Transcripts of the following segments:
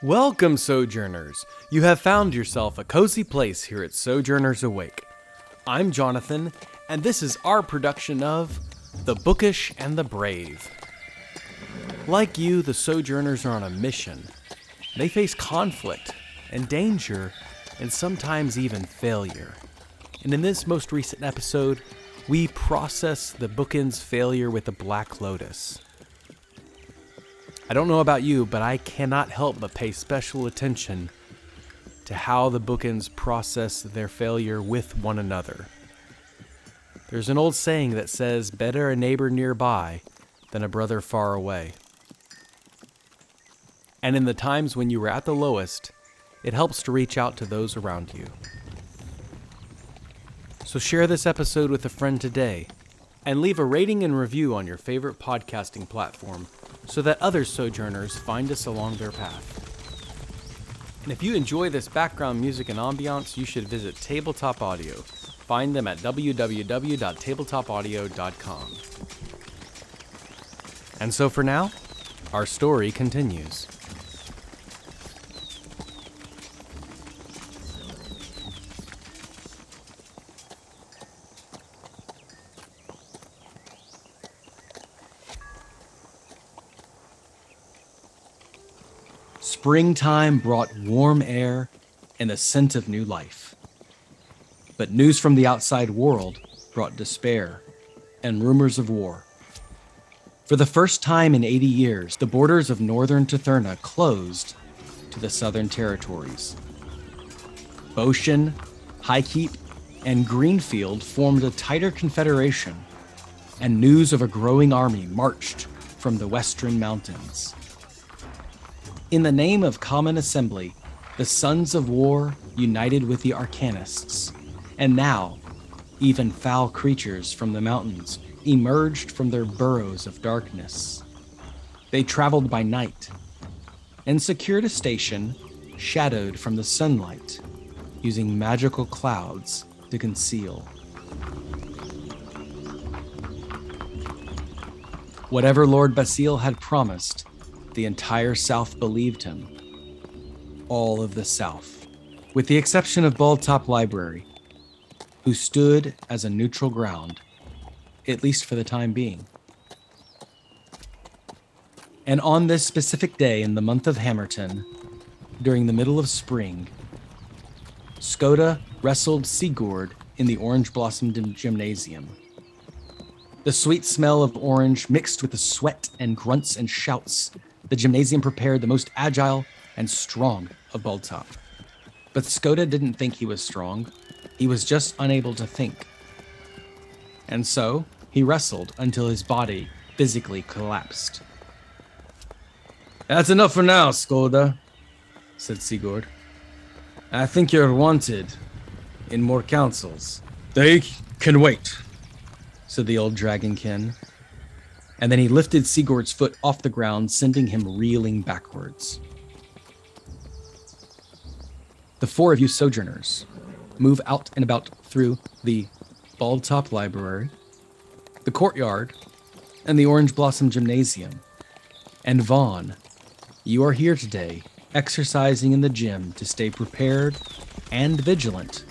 Welcome, Sojourners! You have found yourself a cozy place here at Sojourners Awake. I'm Jonathan, and this is our production of The Bookish and the Brave. Like you, the Sojourners are on a mission. They face conflict and danger, and sometimes even failure. And in this most recent episode, we process the bookend's failure with the Black Lotus. I don't know about you, but I cannot help but pay special attention to how the bookends process their failure with one another. There's an old saying that says, better a neighbor nearby than a brother far away. And in the times when you were at the lowest, it helps to reach out to those around you. So share this episode with a friend today, and leave a rating and review on your favorite podcasting platform so that other Sojourners find us along their path. And if you enjoy this background music and ambiance, you should visit Tabletop Audio. Find them at www.tabletopaudio.com. And so for now, our story continues. Springtime brought warm air and the scent of new life. But news from the outside world brought despair and rumors of war. For the first time in 80 years, the borders of northern Tetherna closed to the southern territories. Bochen, Highkeep, and Greenfield formed a tighter confederation, and news of a growing army marched from the western mountains. In the name of common assembly, the Sons of War united with the Arcanists, and now, even foul creatures from the mountains emerged from their burrows of darkness. They traveled by night, and secured a station shadowed from the sunlight, using magical clouds to conceal. Whatever Lord Basile had promised, the entire South believed him. All of the South, with the exception of Baldtop Library, who stood as a neutral ground, at least for the time being. And on this specific day in the month of Hammerton, during the middle of spring, Skoda wrestled Sigurd in the Orange Blossom Gymnasium. The sweet smell of orange mixed with the sweat and grunts and shouts. The gymnasium prepared the most agile and strong of Baldtop. But Skoda didn't think he was strong. He was just unable to think. And so, he wrestled until his body physically collapsed. "That's enough for now, Skoda," said Sigurd. "I think you're wanted in more councils." "They can wait," said the old dragonkin. And then he lifted Sigurd's foot off the ground, sending him reeling backwards. The four of you Sojourners move out and about through the Baldtop Library, the courtyard, and the Orange Blossom Gymnasium. And Vaughn, you are here today, exercising in the gym to stay prepared and vigilant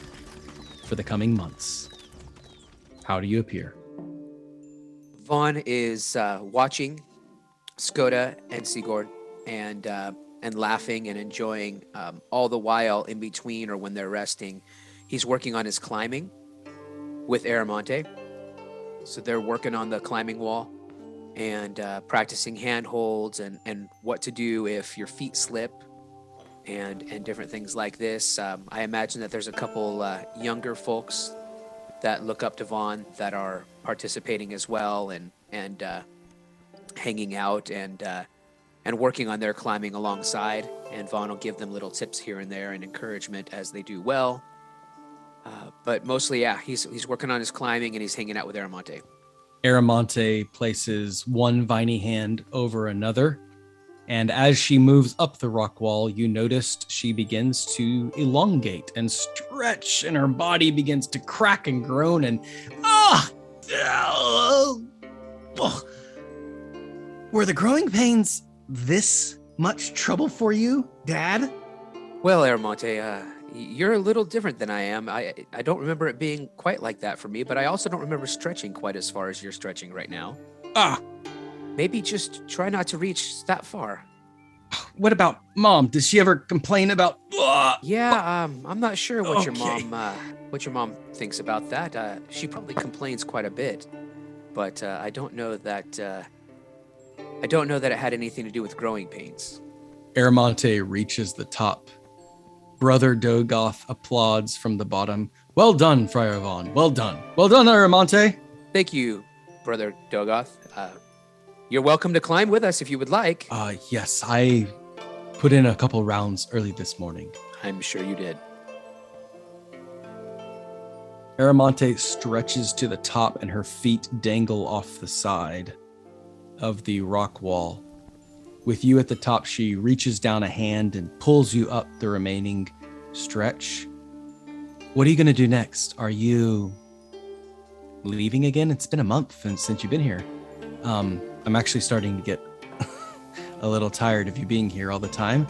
for the coming months. How do you appear? Vaughn is watching Skoda and Sigurd and laughing and enjoying all the while in between or when they're resting. He's working on his climbing with Aramonte. So they're working on the climbing wall and practicing handholds and what to do if your feet slip and different things like this. I imagine that there's a couple younger folks that look up to Vaughn that are participating as well and hanging out and working on their climbing alongside. And Vaughn will give them little tips here and there and encouragement as they do well. But mostly, yeah, he's working on his climbing and he's hanging out with Aramonte. Aramonte places one viney hand over another, and as she moves up the rock wall, you noticed she begins to elongate and stretch, and her body begins to crack and groan, and were the growing pains this much trouble for you, Dad? Well, Aramonte, you're a little different than I am. I don't remember it being quite like that for me, but I also don't remember stretching quite as far as you're stretching right now. Ah, Maybe just try not to reach that far. what about Mom? Does she ever complain about... Yeah, I'm not sure what Okay. what your mom thinks about that. She probably complains quite a bit, but I don't know that it had anything to do with growing pains. Aramonte reaches the top. Brother Dogoth applauds from the bottom. Well done, Friar Vaughn. Well done. Well done, Aramonte. Thank you, Brother Dogoth. You're welcome to climb with us if you would like. Yes, I put in a couple rounds early this morning. I'm sure you did. Aramonte stretches to the top and her feet dangle off the side of the rock wall. With you at the top, she reaches down a hand and pulls you up the remaining stretch. What are you going to do next? Are you leaving again? It's been a month since you've been here. I'm actually starting to get a little tired of you being here all the time.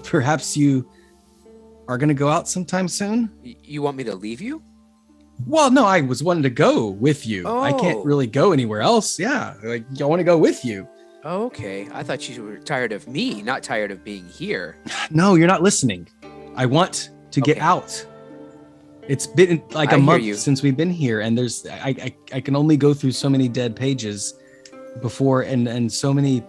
Perhaps you are going to go out sometime soon? You want me to leave you? Well, no, I was wanting to go with you. I can't Oh. really go anywhere else. Yeah, like I want to go with you. Oh, okay. I thought you were tired of me, not tired of being here. No, you're not listening. I want to get Okay. out. It's been like I a hear month you. since we've been here, and I can only go through so many dead pages before, and so many.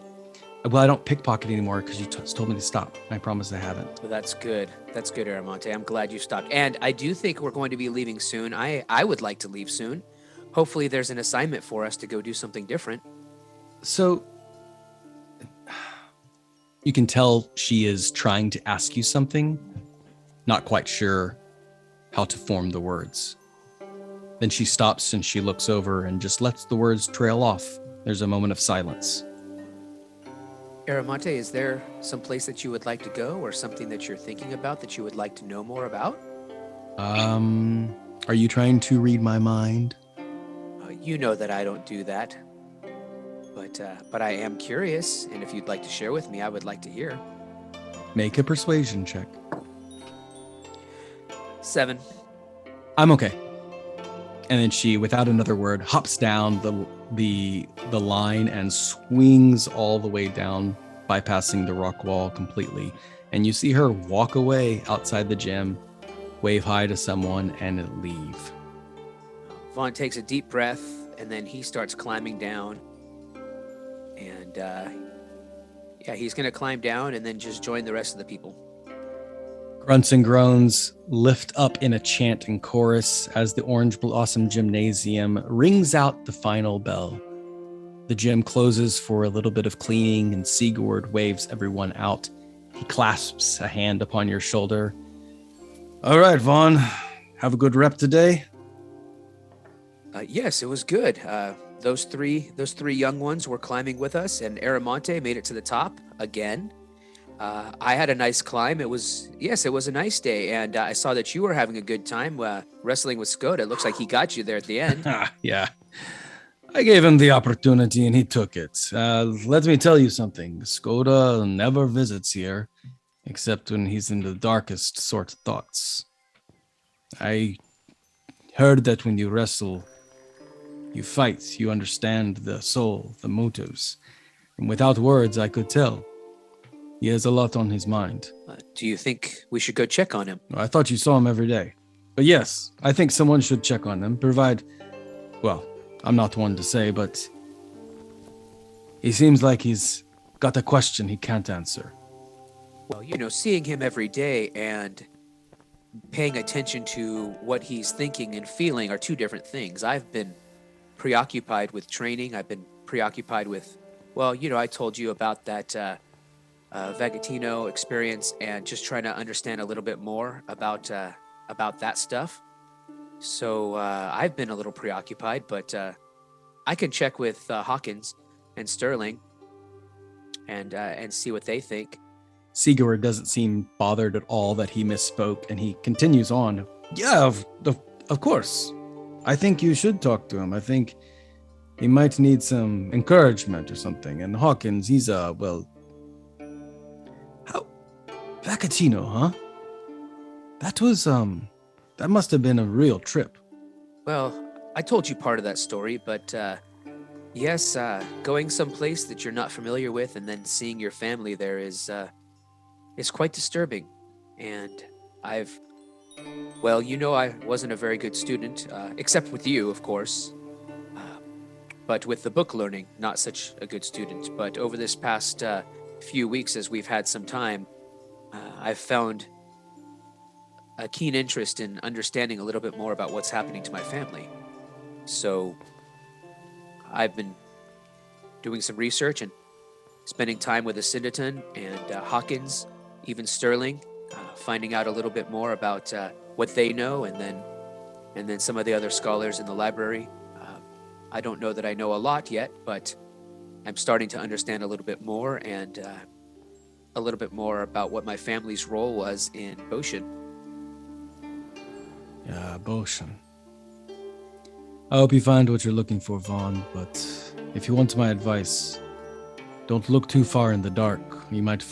Well, I don't pickpocket anymore because you told me to stop. I promise I haven't. Well, that's good. That's good, Aramonte. I'm glad you stopped. And I do think we're going to be leaving soon. I would like to leave soon. Hopefully there's an assignment for us to go do something different. So you can tell she is trying to ask you something, not quite sure how to form the words. Then she stops and she looks over and just lets the words trail off. There's a moment of silence. Aramonte, is there some place that you would like to go or something that you're thinking about that you would like to know more about? Are you trying to read my mind? You know that I don't do that. But I am curious, and if you'd like to share with me, I would like to hear. Make a persuasion check. 7. I'm okay. And then she, without another word, hops down the line and swings all the way down, bypassing the rock wall completely. And you see her walk away outside the gym, wave hi to someone, and leave. Vaughn takes a deep breath, and then he starts climbing down. And he's going to climb down and then just join the rest of the people. Grunts and groans lift up in a chant and chorus as the Orange Blossom Gymnasium rings out the final bell. The gym closes for a little bit of cleaning, and Sigurd waves everyone out. He clasps a hand upon your shoulder. All right, Vaughn. Have a good rep today? Yes, it was good. Those three young ones were climbing with us, and Aramonte made it to the top again. I had a nice climb. It was a nice day, and I saw that you were having a good time wrestling with Skoda. It looks like he got you there at the end. Yeah. I gave him the opportunity and he took it. Let me tell you something. Skoda never visits here, except when he's in the darkest sort of thoughts. I heard that when you wrestle, you fight, you understand the soul, the motives. And without words, I could tell. He has a lot on his mind. Do you think we should go check on him? I thought you saw him every day. But yes, I think someone should check on him, well, I'm not one to say, but he seems like he's got a question he can't answer. Well, seeing him every day and paying attention to what he's thinking and feeling are two different things. I've been preoccupied with training. I've been preoccupied with, I told you about that Vegetino experience and just trying to understand a little bit more about that stuff. So I've been a little preoccupied, but I can check with Hawkins and Sterling and see what they think. Sigurd doesn't seem bothered at all that he misspoke, and he continues on. Yeah, of course. I think you should talk to him. I think he might need some encouragement or something. And Hawkins, he's Vacatino, huh? That must have been a real trip. Well, I told you part of that story, but yes, going someplace that you're not familiar with and then seeing your family there is quite disturbing. And I've, well, I wasn't a very good student, except with you, of course. Uh, but with the book learning, not such a good student. But over this past few weeks, as we've had some time, I've found a keen interest in understanding a little bit more about what's happening to my family. So I've been doing some research and spending time with Asyndeton and Hawkins, even Sterling, finding out a little bit more about what they know, and then some of the other scholars in the library. I don't know that I know a lot yet, but I'm starting to understand a little bit more, and a little bit more about what my family's role was in Bochen. Yeah, Bochen. I hope you find what you're looking for, Vaughn, but if you want my advice, don't look too far in the dark. You might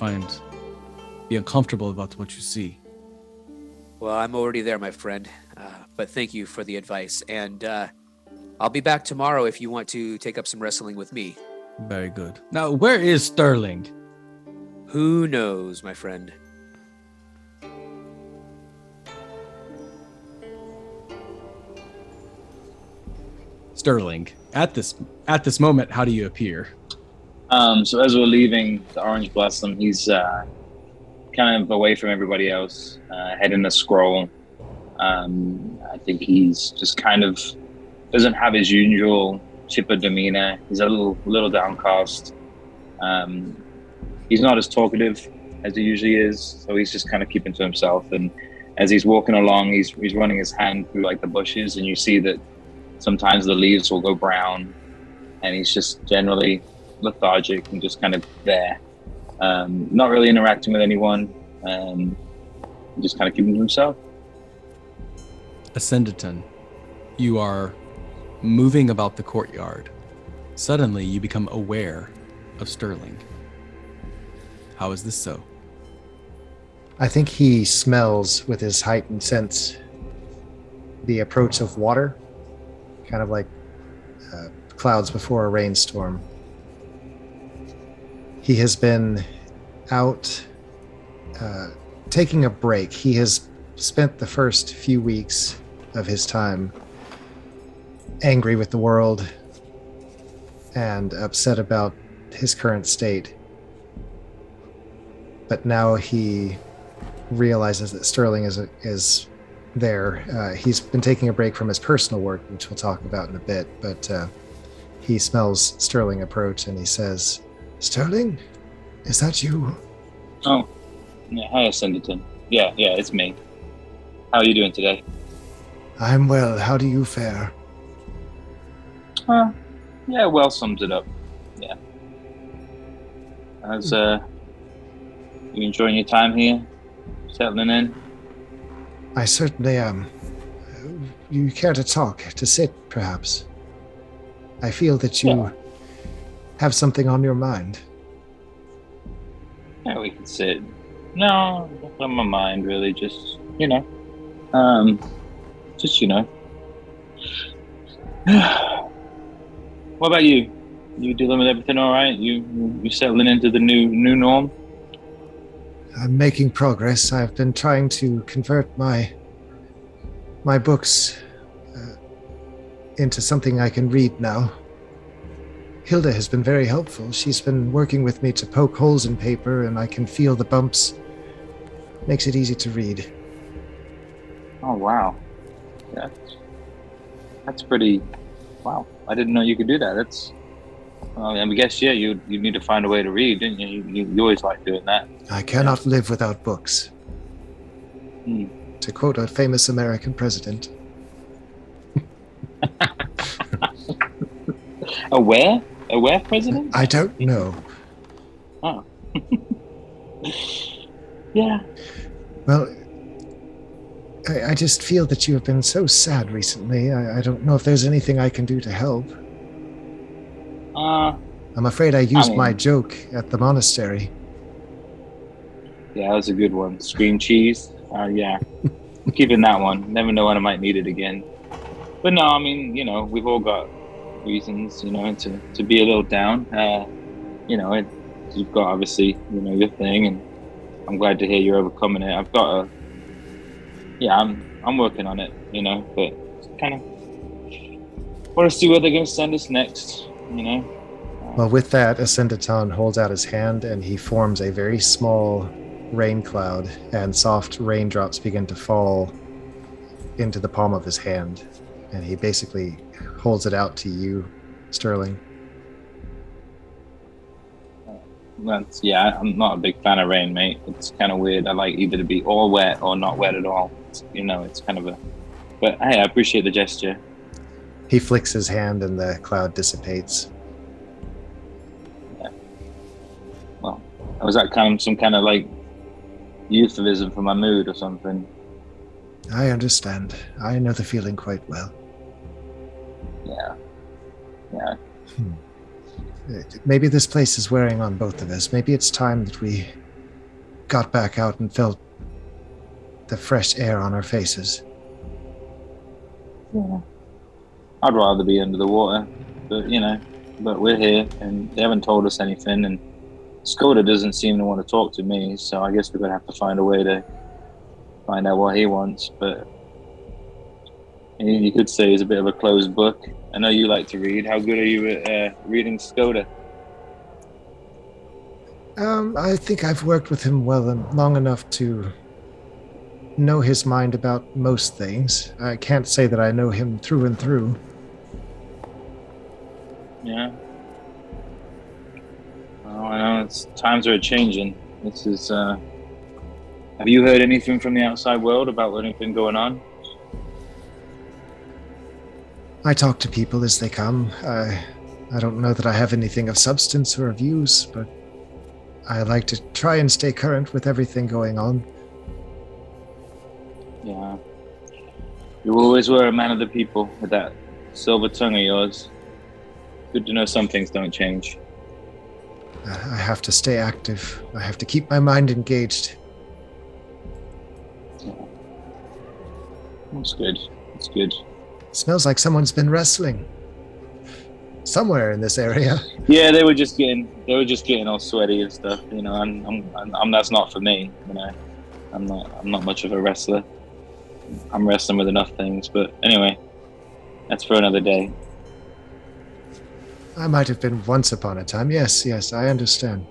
be uncomfortable about what you see. Well, I'm already there, my friend, but thank you for the advice, and I'll be back tomorrow if you want to take up some wrestling with me. Very good. Now, where is Sterling? Who knows, my friend? Sterling, at this moment, how do you appear? So as we're leaving the Orange Blossom, he's kind of away from everybody else, heading to scroll. I think he's just kind of doesn't have his usual chipper demeanor. He's a little downcast. He's not as talkative as he usually is, so he's just kind of keeping to himself. And as he's walking along, he's running his hand through like the bushes, and you see that sometimes the leaves will go brown, and he's just generally lethargic and just kind of there, not really interacting with anyone, just kind of keeping to himself. Asyndeton, you are moving about the courtyard. Suddenly, you become aware of Sterling. How is this so? I think he smells with his heightened sense the approach of water, kind of like clouds before a rainstorm. He has been out taking a break. He has spent the first few weeks of his time angry with the world and upset about his current state. But now he realizes that Sterling is there. He's been taking a break from his personal work, which we'll talk about in a bit, but he smells Sterling approach and he says, "Sterling, is that you?" Oh, yeah, hi, Asyndeton. Yeah, it's me. How are you doing today? I'm well. How do you fare? Yeah, well sums it up. Yeah. How's you enjoying your time here? Settling in? I certainly am. You care to talk, to sit, perhaps? I feel that you have something on your mind. Yeah, we can sit. No, not on my mind, really. Just, What about you? You dealing with everything all right? You settling into the new norm? I'm making progress. I've been trying to convert my books into something I can read now. Hilda has been very helpful. She's been working with me to poke holes in paper, and I can feel the bumps. Makes it easy to read. Oh, wow. That's pretty... Wow. I didn't know you could do that. I guess, you need to find a way to read, didn't you? You always like doing that. I cannot live without books. To quote a famous American president. A where? A where president? I don't know. Oh. Yeah. Well, I just feel that you have been so sad recently. I don't know if there's anything I can do to help. I'm afraid I used my joke at the monastery. Yeah, that was a good one. Scream cheese. Yeah, I'm keeping that one. Never know when I might need it again. But no, I mean, we've all got reasons, to be a little down. You've got obviously, your thing, and I'm glad to hear you're overcoming it. I'm working on it, but kind of want to see where they're going to send us next. Well, with that, Asyndeton holds out his hand and he forms a very small rain cloud, and soft raindrops begin to fall into the palm of his hand. And he basically holds it out to you, Sterling. I'm not a big fan of rain, mate. It's kind of weird. I like either to be all wet or not wet at all. It's kind of but hey, I appreciate the gesture. He flicks his hand and the cloud dissipates. Yeah. Well, was that some kind of like euphemism for my mood or something? I understand. I know the feeling quite well. Yeah. Maybe this place is wearing on both of us. Maybe it's time that we got back out and felt the fresh air on our faces. Yeah. I'd rather be under the water, but we're here and they haven't told us anything, and Skoda doesn't seem to want to talk to me, so I guess we're going to have to find a way to find out what he wants. But you could say he's a bit of a closed book. I know you like to read. How good are you at reading Skoda? I think I've worked with him well and long enough to know his mind about most things. I can't say that I know him through and through. Yeah. Oh, I know times are changing. This is. Have you heard anything from the outside world about anything going on? I talk to people as they come. I don't know that I have anything of substance or of use, but I like to try and stay current with everything going on. Yeah. You always were a man of the people with that silver tongue of yours. Good to know some things don't change. I have to stay active. I have to keep my mind engaged. Yeah. That's good. That's good. Smells like someone's been wrestling somewhere in this area. Yeah, they were just getting all sweaty and stuff. I'm that's not for me. I'm not much of a wrestler. I'm wrestling with enough things, but anyway, that's for another day. I might have been once upon a time. Yes, I understand.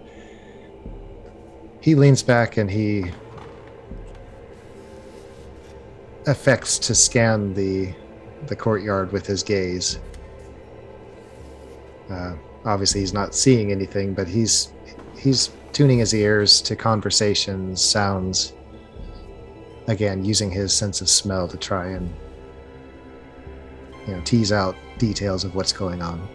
He leans back and he affects to scan the courtyard with his gaze. Obviously, he's not seeing anything, but he's tuning his ears to conversations, sounds. Again, using his sense of smell to try and tease out details of what's going on.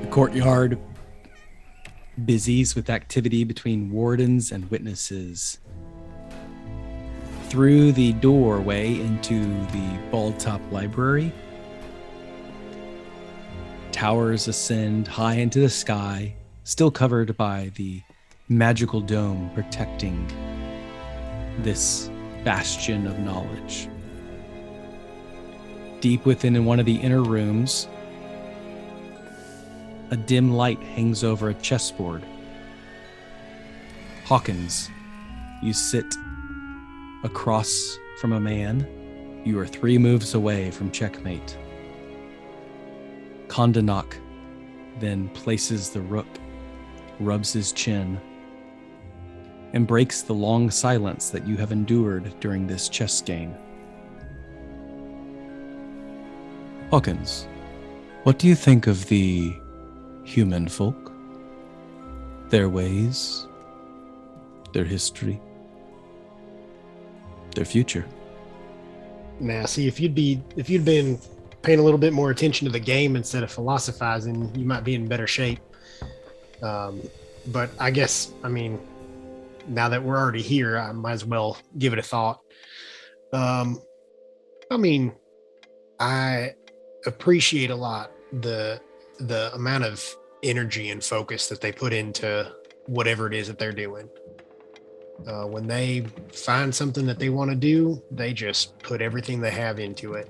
Courtyard busies with activity between wardens and witnesses. Through the doorway into the Bald-Top Library, towers ascend high into the sky, still covered by the magical dome protecting this bastion of knowledge. Deep within one of the inner rooms, a dim light hangs over a chessboard. Hawkins, you sit across from a man. You are 3 moves away from checkmate. Kondanak then places the rook, rubs his chin, and breaks the long silence that you have endured during this chess game. Hawkins, what do you think of the human folk, their ways, their history, their future? Now, see, if you'd been paying a little bit more attention to the game instead of philosophizing, you might be in better shape. But I guess, I mean, now that we're already here, I might as well give it a thought. I mean, I appreciate a lot the amount of energy and focus that they put into whatever it is that they're doing. When they find something that they want to do, they just put everything they have into it.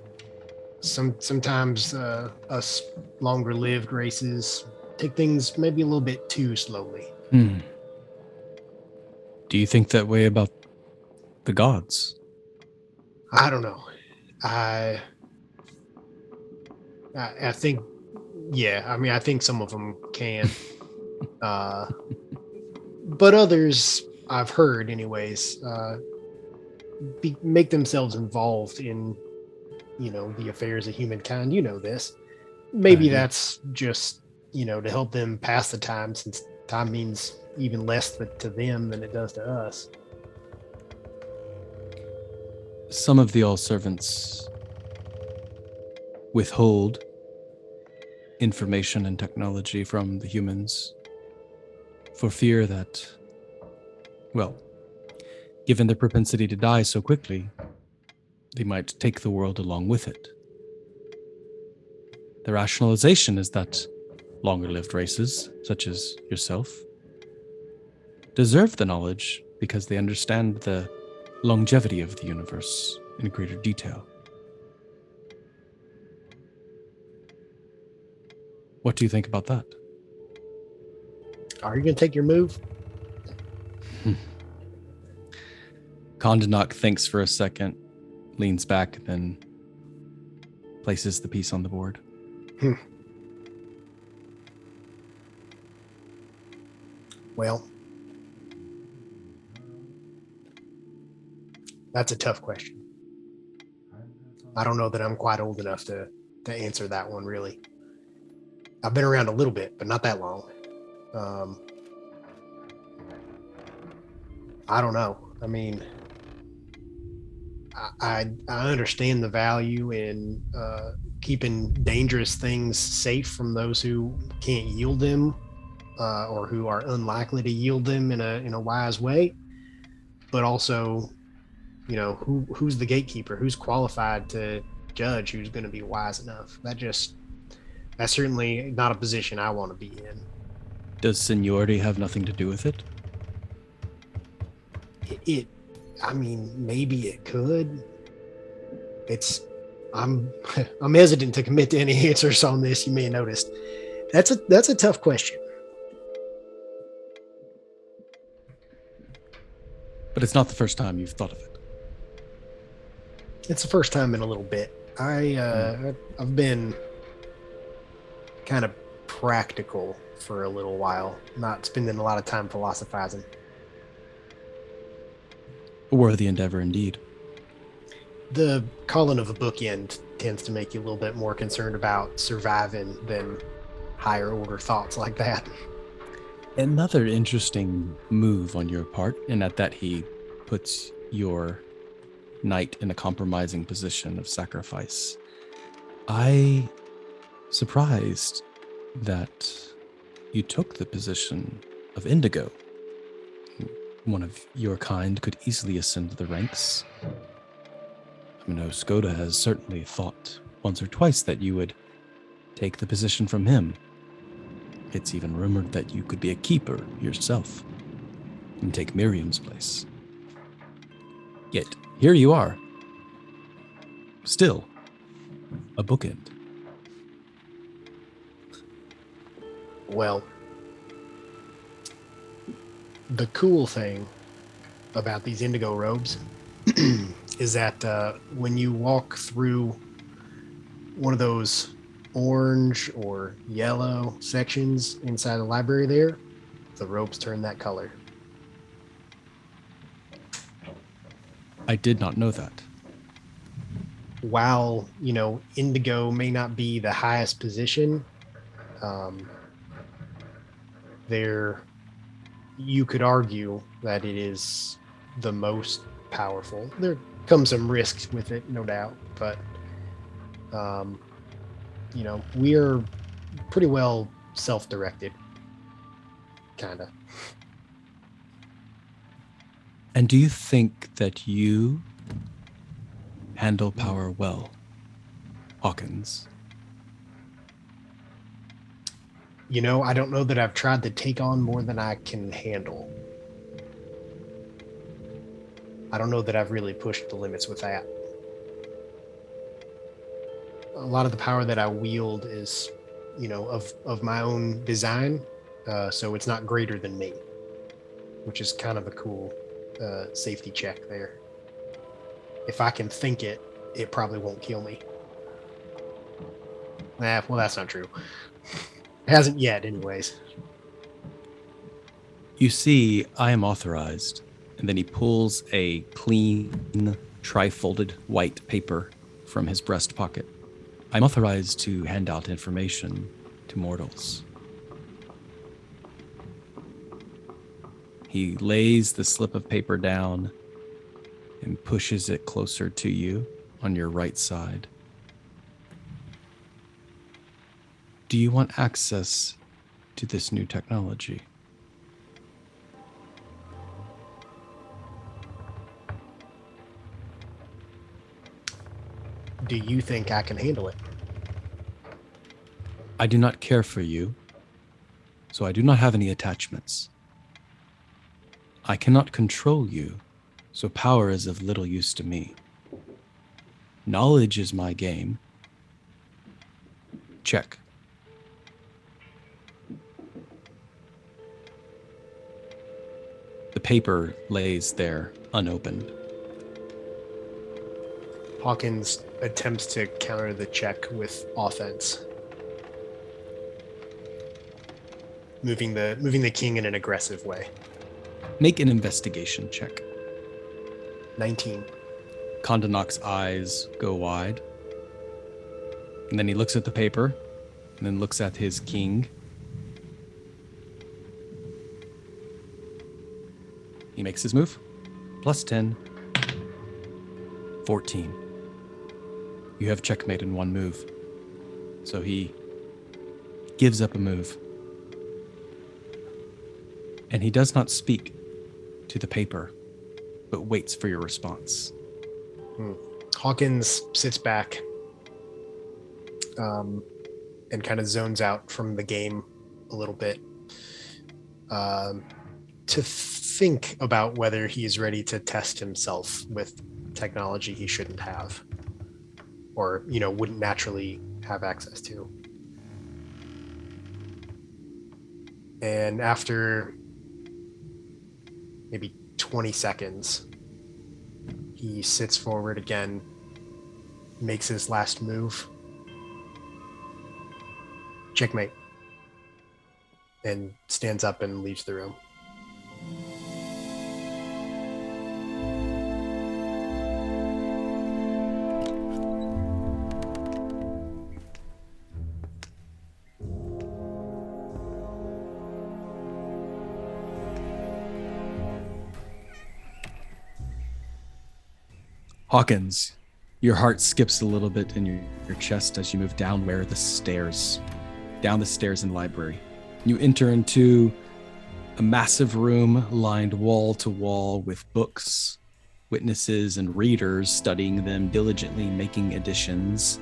Sometimes us longer lived races take things maybe a little bit too slowly. Do you think that way about the gods? I don't know. I think, yeah. I mean, I think some of them can, but others I've heard, anyways, make themselves involved in, the affairs of humankind. You know this. Maybe do. that's just to help them pass the time, since time means even less to them than it does to us. Some of the all servants withhold information and technology from the humans for fear that, well, given their propensity to die so quickly, they might take the world along with it. The rationalization is that longer-lived races, such as yourself, deserve the knowledge because they understand the longevity of the universe in greater detail. What do you think about that? Are you going to take your move? Kondanak thinks for a second, leans back, then places the piece on the board. Well, that's a tough question. I don't know that I'm quite old enough to answer that one, really. I've been around a little bit, but not that long. I don't know. I mean, I understand the value in keeping dangerous things safe from those who can't yield them, or who are unlikely to yield them in a wise way. But also, who's the gatekeeper? Who's qualified to judge who's going to be wise enough? That's certainly not a position I want to be in. Does seniority have nothing to do with it? I mean, maybe it could. I'm hesitant to commit to any answers on this. You may have noticed. That's a tough question. But it's not the first time you've thought of it. It's the first time in a little bit. I've been kind of practical for a little while, not spending a lot of time philosophizing. A worthy endeavor indeed. The calling of a bookend tends to make you a little bit more concerned about surviving than higher order thoughts like that. Another interesting move on your part, and at that he puts your knight in a compromising position of sacrifice. I surprised that you took the position of Indigo. One of your kind could easily ascend the ranks. I know Skoda has certainly thought once or twice that you would take the position from him. It's even rumored that you could be a keeper yourself and take Miriam's place. Yet, here you are. Still, a bookend. Well, the cool thing about these indigo robes is that when you walk through one of those orange or yellow sections inside the library there, the robes turn that color. I did not know that. While, indigo may not be the highest position, you could argue that it is the most powerful. There comes some risks with it, no doubt, but we are pretty well self-directed. Kinda. And do you think that you handle power well, Hawkins? You know, I don't know that I've tried to take on more than I can handle. I don't know that I've really pushed the limits with that. A lot of the power that I wield is, you know, of my own design, so it's not greater than me, which is kind of a cool safety check there. If I can think it, it probably won't kill me. Well, that's not true. It hasn't yet, anyways. You see, I am authorized. And then he pulls a clean, tri-folded white paper from his breast pocket. I'm authorized to hand out information to mortals. He lays the slip of paper down and pushes it closer to you on your right side. Do you want access to this new technology? Do you think I can handle it? I do not care for you, so I do not have any attachments. I cannot control you, so power is of little use to me. Knowledge is my game. Check. The paper lays there unopened. Hawkins attempts to counter the check with offense, moving the king in an aggressive way. Make an investigation check. 19. Kondonok's eyes go wide. And then he looks at the paper, and then looks at his king. He makes his move. Plus 10. 14. You have checkmate in one move. So he gives up a move. And he does not speak to the paper, but waits for your response. Hawkins sits back and kind of zones out from the game a little bit to think about whether he is ready to test himself with technology he shouldn't have, or, you know, wouldn't naturally have access to. And after maybe 20 seconds, he sits forward again, makes his last move. Checkmate. And stands up and leaves the room. Hawkins, your heart skips a little bit in your chest as you move down the stairs in the library. You enter into a massive room lined wall to wall with books, witnesses, and readers studying them diligently, making additions.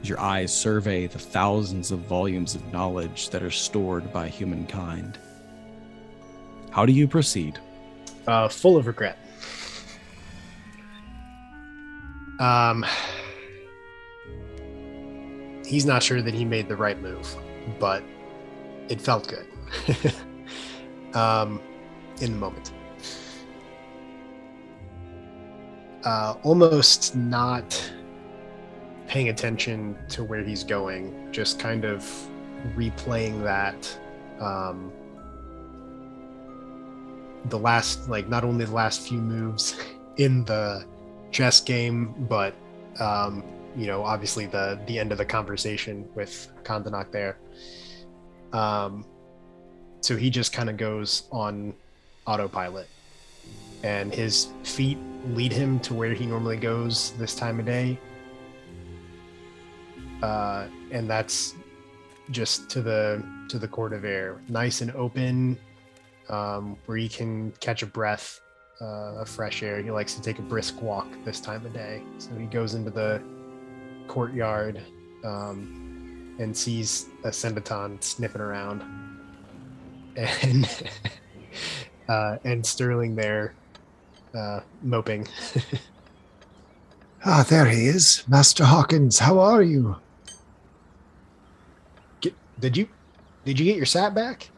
As your eyes survey the thousands of volumes of knowledge that are stored by humankind. How do you proceed? Full of regret. He's not sure that he made the right move, but it felt good in the moment. Almost not paying attention to where he's going, just kind of replaying that. Not only the last few moves in the chess game, but obviously the end of the conversation with Kondonok there. So he just kind of goes on autopilot, and his feet lead him to where he normally goes this time of day. And that's just to the court of air, nice and open, where you can catch a breath of fresh air. He likes to take a brisk walk this time of day, so he goes into the courtyard and sees Asyndeton sniffing around, and and Sterling there moping. Ah, there he is. Master Hawkins, how are you? Did you get your sat back?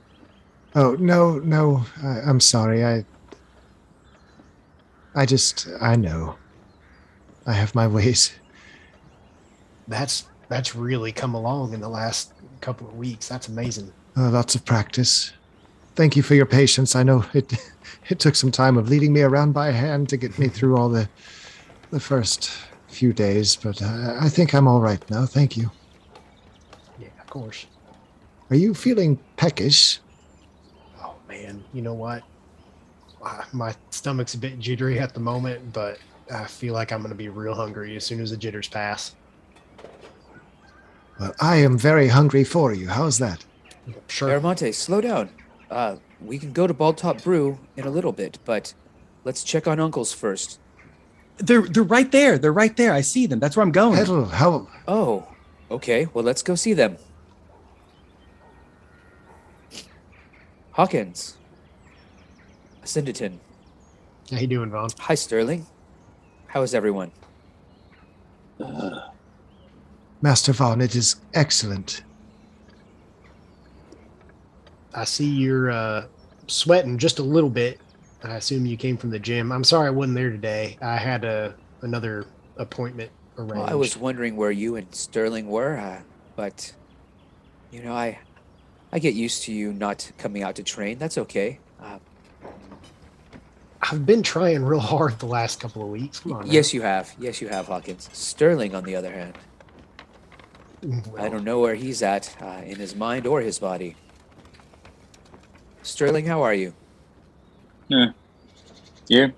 Oh, no. I'm sorry. I know. I have my ways. That's really come along in the last couple of weeks. That's amazing. Lots of practice. Thank you for your patience. I know it took some time of leading me around by hand to get me through all the first few days, but I think I'm all right now. Thank you. Yeah, of course. Are you feeling peckish? Oh man, you know what? My stomach's a bit jittery at the moment, but I feel like I'm going to be real hungry as soon as the jitters pass. Well, I am very hungry for you. How's that? Sure. Aramonte, slow down. We can go to Bald Top Brew in a little bit, but let's check on Uncle's first. They're right there. They're right there. I see them. That's where I'm going. Petal, how... Oh, okay. Well, let's go see them. Hawkins. Asyndeton. How you doing, Vaughn? Hi, Sterling. How is everyone? Master Vaughn, it is excellent. I see you're sweating just a little bit. I assume you came from the gym. I'm sorry I wasn't there today. I had another appointment arranged. Well, I was wondering where you and Sterling were, but you know, I get used to you not coming out to train. That's okay. I've been trying real hard the last couple of weeks. Come on. Yes, you have. Yes, you have, Hawkins. Sterling, on the other hand, I don't know where he's at in his mind or his body. Sterling, how are you? Yeah. You?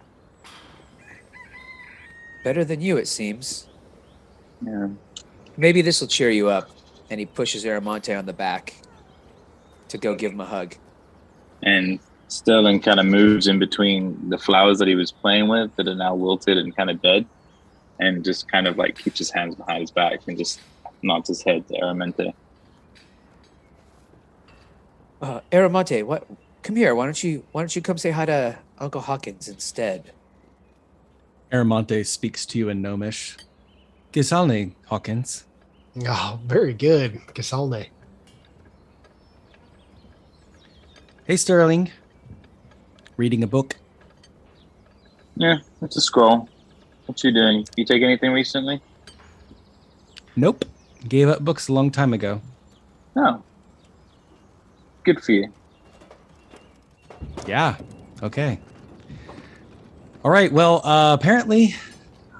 Better than you, it seems. Yeah. Maybe this will cheer you up. And he pushes Aramonte on the back to go give him a hug. And Sterling kind of moves in between the flowers that he was playing with that are now wilted and kind of dead, and just kind of like keeps his hands behind his back and just nods his head to Aramonte. Aramonte, what? Come here. Why don't you come say hi to Uncle Hawkins instead? Aramonte speaks to you in Gnomish. Gisalne, Hawkins. Oh, very good. Gisalne. Hey, Sterling. Reading a book? Yeah, it's a scroll. What you doing? You take anything recently? Nope. Gave up books a long time ago. No. Good for you. Yeah. Okay. All right. Well, apparently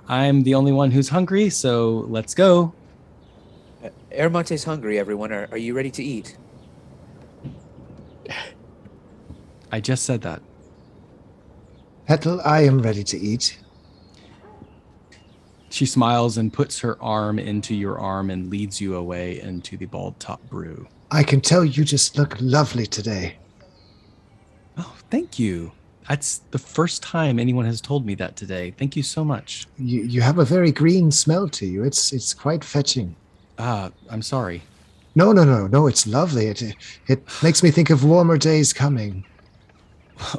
I'm the only one who's hungry, so let's go. Aramonte's hungry, everyone. Are you ready to eat? I just said that. Petal, I am ready to eat. She smiles and puts her arm into your arm and leads you away into the Bald Top Brew. I can tell you just look lovely today. Oh, thank you. That's the first time anyone has told me that today. Thank you so much. You have a very green smell to you. It's quite fetching. I'm sorry. No, it's lovely. It makes me think of warmer days coming.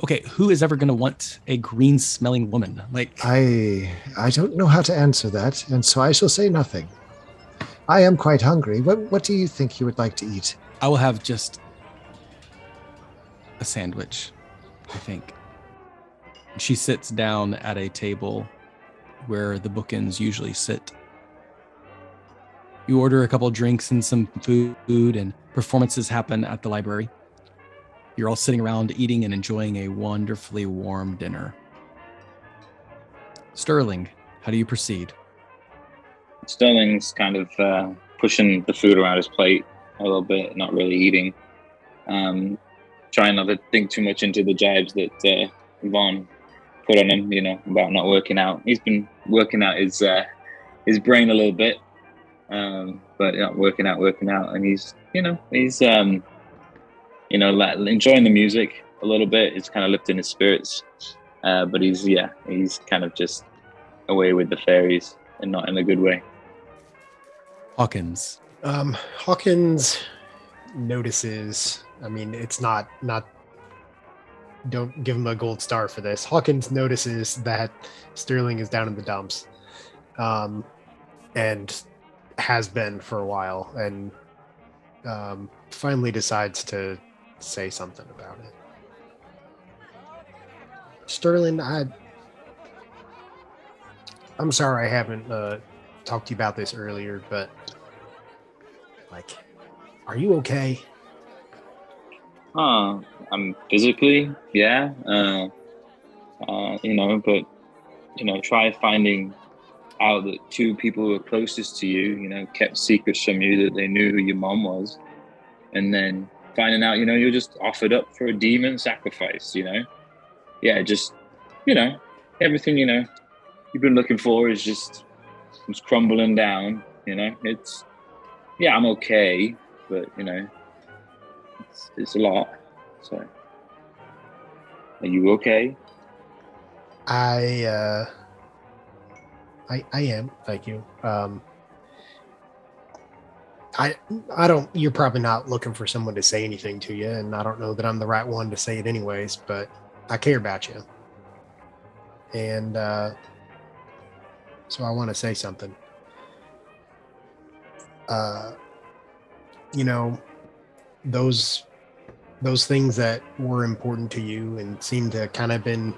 Okay, who is ever going to want a green-smelling woman? Like, I don't know how to answer that, and so I shall say nothing. I am quite hungry. What do you think you would like to eat? I will have just a sandwich, I think. She sits down at a table where the bookends usually sit. You order a couple drinks and some food, and performances happen at the library. You're all sitting around eating and enjoying a wonderfully warm dinner. Sterling, how do you proceed? Sterling's kind of pushing the food around his plate a little bit, not really eating. Trying not to think too much into the jibes that Vaughn put on him, about not working out. He's been working out his brain a little bit. But working out, and he's like enjoying the music a little bit. It's kind of lifting his spirits, but he's kind of just away with the fairies and not in a good way. Hawkins. Hawkins notices. I mean, it's not. Don't give him a gold star for this. Hawkins notices that Sterling is down in the dumps, and has been for a while, and finally decides to say something about it. Sterling, I'm sorry I haven't talked to you about this earlier, but like, are you okay? I'm physically, yeah. But try finding out that two people who were closest to you, kept secrets from you, that they knew who your mom was, and then finding out, you're just offered up for a demon sacrifice, Yeah, just, everything, you've been looking for is crumbling down, It's, yeah, I'm okay, but, it's a lot. So, are you okay? I am, thank you. I don't. You're probably not looking for someone to say anything to you, and I don't know that I'm the right one to say it anyways. But I care about you, and so I want to say something. Those things that were important to you and seemed to kind of been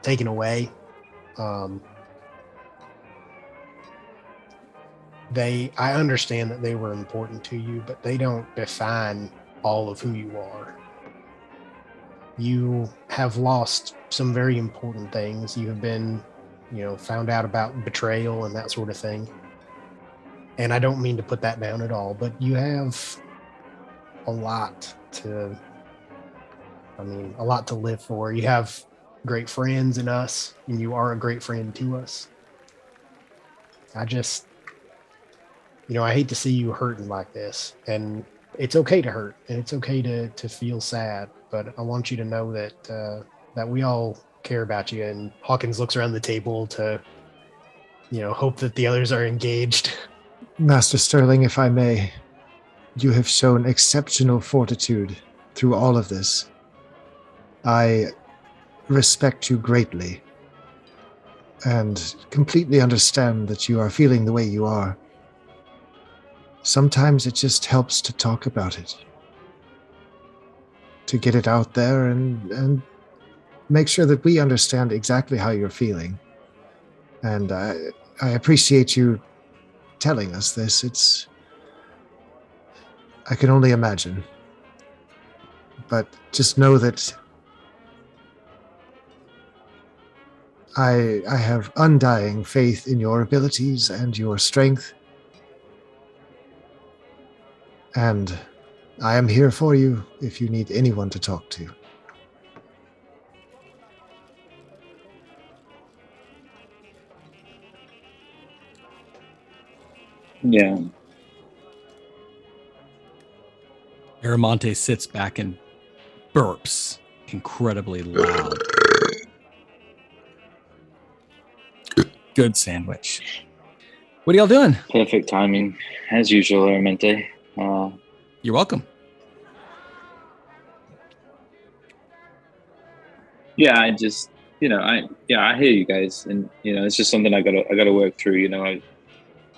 taken away. I understand that they were important to you, but they don't define all of who you are. You have lost some very important things. You have been, found out about betrayal and that sort of thing. And I don't mean to put that down at all, but you have a lot to live for. You have great friends in us, and you are a great friend to us. I just, I hate to see you hurting like this, and it's okay to hurt, and it's okay to feel sad, but I want you to know that that we all care about you. And Hawkins looks around the table to, hope that the others are engaged. Master Sterling, if I may, you have shown exceptional fortitude through all of this. I respect you greatly and completely understand that you are feeling the way you are. Sometimes it just helps to talk about it, to get it out there and make sure that we understand exactly how you're feeling. And I appreciate you telling us this. I can only imagine. But just know that I have undying faith in your abilities and your strength. And I am here for you if you need anyone to talk to. Yeah. Aramonte sits back and burps incredibly loud. Good sandwich. What are y'all doing? Perfect timing, as usual, Aramente. You're welcome. Yeah, I just, I hear you guys, and it's just something I gotta work through.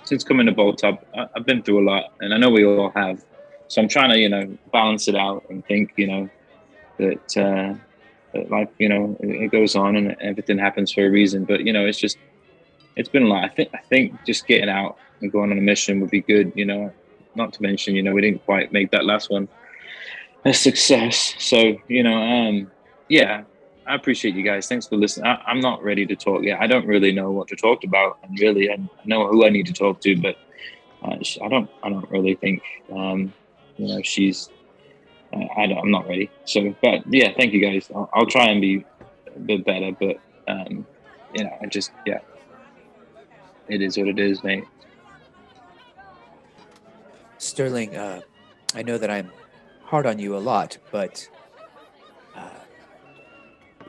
Since coming to Bolt Up, I've been through a lot, and I know we all have. So I'm trying to, balance it out and think, that life, it goes on and everything happens for a reason. But it's been a lot. I think just getting out and going on a mission would be good. Not to mention, we didn't quite make that last one a success. So yeah, I appreciate you guys. Thanks for listening. I'm not ready to talk yet. I don't really know what to talk about, and really, I know who I need to talk to, but I don't really think she's. I'm not ready. So, but yeah, thank you guys. I'll try and be a bit better, but it is what it is, mate. Sterling, I know that I'm hard on you a lot, but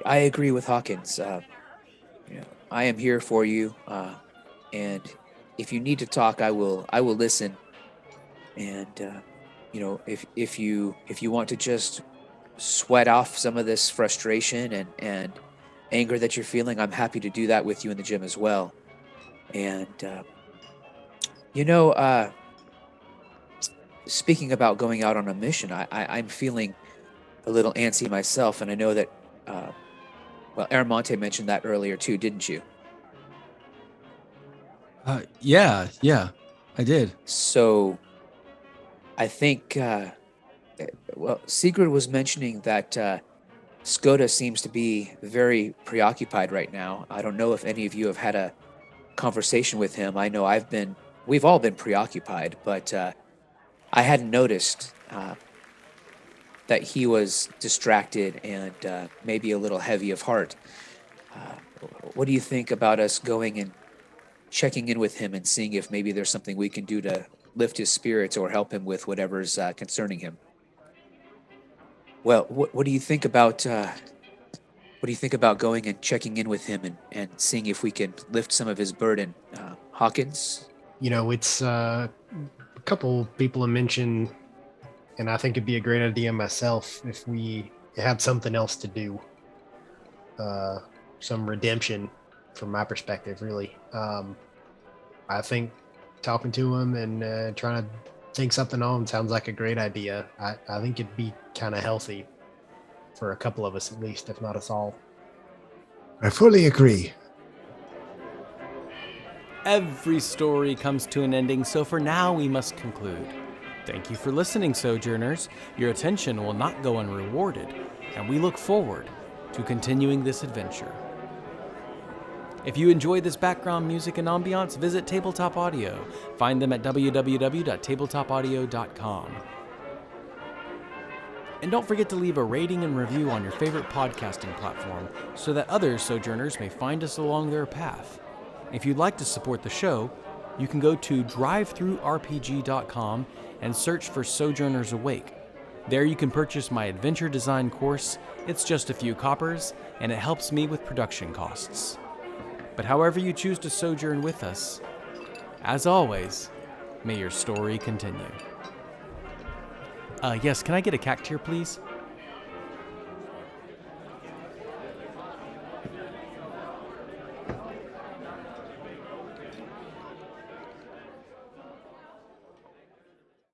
I agree with Hawkins. I am here for you, and if you need to talk, I will. I will listen. And if you want to just sweat off some of this frustration and anger that you're feeling, I'm happy to do that with you in the gym as well. And speaking about going out on a mission, I'm feeling a little antsy myself, and I know that. Aramonte mentioned that earlier too, didn't you? Yeah, I did. So, I think, Sigurd was mentioning that Skoda seems to be very preoccupied right now. I don't know if any of you have had a conversation with him. I know we've all been preoccupied, but I hadn't noticed that he was distracted and maybe a little heavy of heart. What do you think about us going and checking in with him and seeing if maybe there's something we can do to lift his spirits or help him with whatever's concerning him? Well, what do you think about going and checking in with him and seeing if we can lift some of his burden? Hawkins? It's a couple people have mentioned, and I think it'd be a great idea myself if we had something else to do. Some redemption from my perspective, really. I think talking to him and trying to think something on sounds like a great idea. I think it'd be kind of healthy for a couple of us at least, if not us all. I fully agree. Every story comes to an ending, so for now we must conclude. Thank you for listening, Sojourners. Your attention will not go unrewarded, and we look forward to continuing this adventure. If you enjoy this background music and ambiance, visit Tabletop Audio. Find them at www.tabletopaudio.com. And don't forget to leave a rating and review on your favorite podcasting platform so that other Sojourners may find us along their path. If you'd like to support the show, you can go to drivethroughrpg.com and search for Sojourners Awake. There you can purchase my adventure design course. It's just a few coppers, and it helps me with production costs. But however you choose to sojourn with us, as always, may your story continue. Yes, can I get a cactier, please?